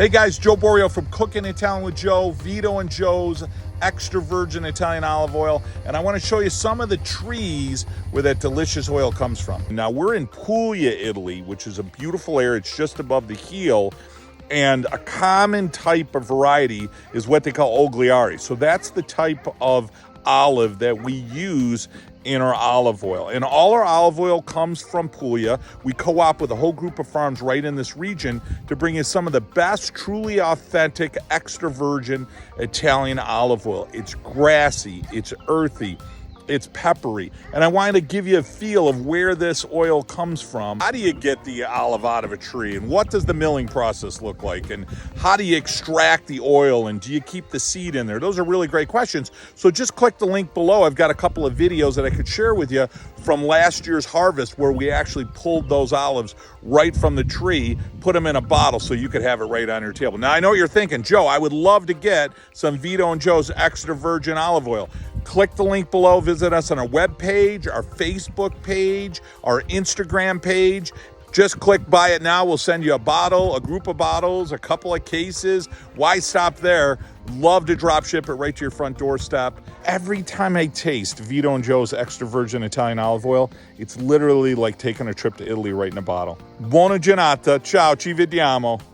Hey guys, Joe Borio from Cooking Italian with Joe, Vito and Joe's extra virgin Italian olive oil. And I want to show you some of the trees where that delicious oil comes from. Now we're in Puglia, Italy, which is a beautiful area. It's just above the heel. And a common type of variety is what they call Ogliari. So that's the type of olive that we use in our olive oil. And all our olive oil comes from Puglia. We co-op with a whole group of farms right in this region to bring you some of the best, truly authentic, extra virgin Italian olive oil. It's grassy, it's earthy, it's peppery. And I wanted to give you a feel of where this oil comes from. How do you get the olive out of a tree? And what does the milling process look like? And how do you extract the oil? And do you keep the seed in there? Those are really great questions. So just click the link below. I've got a couple of videos that I could share with you from last year's harvest where we actually pulled those olives right from the tree, put them in a bottle so you could have it right on your table. Now I know what you're thinking, Joe, I would love to get some Vito and Joe's extra virgin olive oil. Click the link below, visit us on our webpage, our Facebook page, our Instagram page. Just click buy it now. We'll send you a bottle, a group of bottles, a couple of cases. Why stop there? Love to drop ship it right to your front doorstep. Every time I taste Vito and Joe's extra virgin Italian olive oil, it's literally like taking a trip to Italy right in a bottle. Buona giornata. Ciao, ci vediamo.